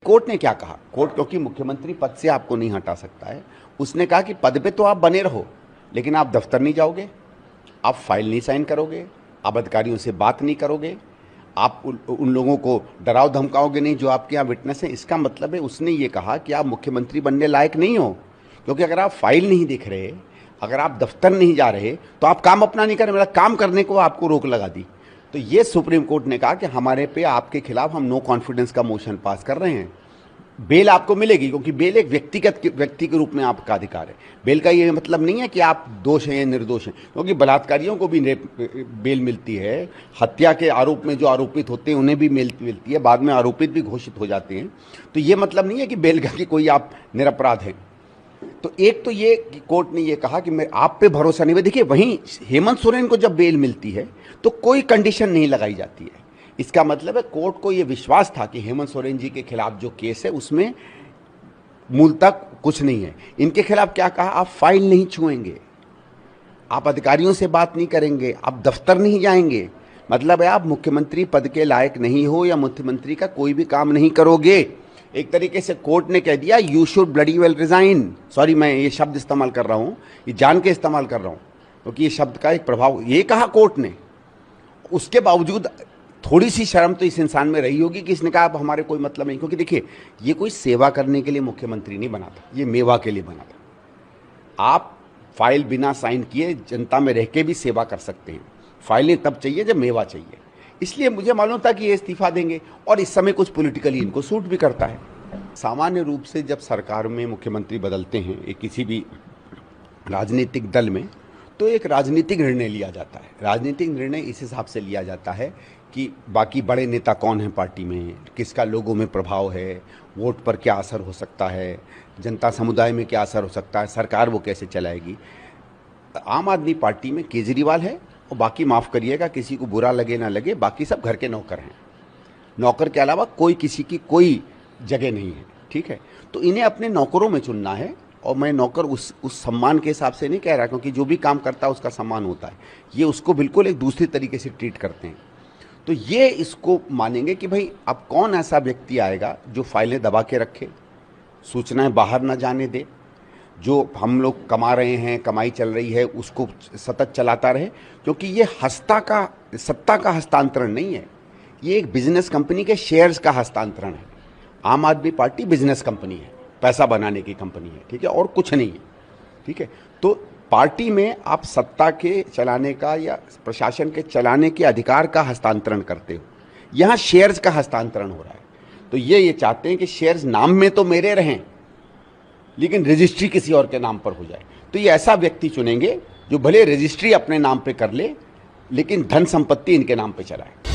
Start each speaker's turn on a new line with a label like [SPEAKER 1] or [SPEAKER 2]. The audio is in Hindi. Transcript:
[SPEAKER 1] कोर्ट ने क्या कहा? कोर्ट क्योंकि मुख्यमंत्री पद से आपको नहीं हटा सकता है, उसने कहा कि पद पे तो आप बने रहो, लेकिन आप दफ्तर नहीं जाओगे, आप फाइल नहीं साइन करोगे, आप अधिकारियों से बात नहीं करोगे, आप उन लोगों को डराओ धमकाओगे नहीं जो आपके यहाँ विटनेस है। इसका मतलब है उसने ये कहा कि आप मुख्यमंत्री बनने लायक नहीं हो, क्योंकि अगर आप फाइल नहीं दिख रहे, अगर आप दफ्तर नहीं जा रहे, तो आप काम अपना नहीं कर रहे, मतलब काम करने को आपको रोक लगा दी। तो ये सुप्रीम कोर्ट ने कहा कि हमारे पे आपके खिलाफ हम नो कॉन्फिडेंस का मोशन पास कर रहे हैं। बेल आपको मिलेगी, क्योंकि बेल एक व्यक्ति के रूप में आपका अधिकार है। बेल का ये मतलब नहीं है कि आप दोष हैं या निर्दोष हैं, क्योंकि बलात्कारियों को भी बेल मिलती है, हत्या के आरोप में जो आरोपित होते हैं उन्हें भी मिलती है, बाद में आरोपित भी घोषित हो जाते हैं। तो ये मतलब नहीं है कि बेल का कि कोई आप निरपराध हैं। तो एक तो ये कि कोर्ट ने ये कहा कि मैं आप पे भरोसा नहीं है। देखिए, वहीं हेमंत सोरेन को जब बेल मिलती है तो कोई कंडीशन नहीं लगाई जाती है। इसका मतलब है कोर्ट को ये विश्वास था कि हेमंत सोरेन जी के खिलाफ जो केस है उसमें मूलतः कुछ नहीं है। इनके खिलाफ क्या कहा? आप फाइल नहीं छुएंगे, आप अधिकारियों से बात नहीं करेंगे, आप दफ्तर नहीं जाएंगे, मतलब है आप मुख्यमंत्री पद के लायक नहीं हो या मुख्यमंत्री का कोई भी काम नहीं करोगे। एक तरीके से कोर्ट ने कह दिया you should bloody well resign. Sorry, मैं ये शब्द इस्तेमाल कर रहा हूँ, ये जान के इस्तेमाल कर रहा हूँ, क्योंकि ये शब्द का एक प्रभाव, ये कहा कोर्ट ने। उसके बावजूद थोड़ी सी शर्म तो इस इंसान में रही होगी कि इसने कहा अब हमारे कोई मतलब नहीं, क्योंकि देखिए ये कोई सेवा करने के लिए मुख्यमंत्री नहीं बना था, ये मेवा के लिए बना था। आप फाइल बिना साइन किए जनता में रह के भी सेवा कर सकते हैं, फाइलें तब चाहिए जब मेवा चाहिए। इसलिए मुझे मालूम था कि ये इस्तीफा देंगे, और इस समय कुछ पॉलिटिकली इनको सूट भी करता है। सामान्य रूप से जब सरकार में मुख्यमंत्री बदलते हैं एक किसी भी राजनीतिक दल में, तो एक राजनीतिक निर्णय लिया जाता है। राजनीतिक निर्णय इस हिसाब से लिया जाता है कि बाकी बड़े नेता कौन हैं पार्टी में, किसका लोगों में प्रभाव है, वोट पर क्या असर हो सकता है, जनता समुदाय में क्या असर हो सकता है, सरकार वो कैसे चलाएगी। आम आदमी पार्टी में केजरीवाल है, और बाकी माफ़ करिएगा किसी को बुरा लगे ना लगे, बाकी सब घर के नौकर हैं। नौकर के अलावा कोई किसी की कोई जगह नहीं है, ठीक है। तो इन्हें अपने नौकरों में चुनना है, और मैं नौकर उस सम्मान के हिसाब से नहीं कह रहा, क्योंकि जो भी काम करता है उसका सम्मान होता है। ये उसको बिल्कुल एक दूसरी तरीके से ट्रीट करते हैं। तो ये इसको मानेंगे कि भाई अब कौन ऐसा व्यक्ति आएगा जो फाइलें दबा के रखे, सूचनाएं बाहर ना जाने दे, जो हम लोग कमा रहे हैं, कमाई चल रही है उसको सतत चलाता रहे। क्योंकि ये सत्ता का हस्तांतरण नहीं है, ये एक बिजनेस कंपनी के शेयर्स का हस्तांतरण है। आम आदमी पार्टी बिजनेस कंपनी है, पैसा बनाने की कंपनी है, ठीक है, और कुछ नहीं है, ठीक है। तो पार्टी में आप सत्ता के चलाने का या प्रशासन के चलाने के अधिकार का हस्तांतरण करते हो, यहाँ शेयर्स का हस्तांतरण हो रहा है। तो ये चाहते हैं कि शेयर्स नाम में तो मेरे रहें, लेकिन रजिस्ट्री किसी और के नाम पर हो जाए। तो ये ऐसा व्यक्ति चुनेंगे जो भले रजिस्ट्री अपने नाम पे कर ले, लेकिन धन संपत्ति इनके नाम पे चलाए।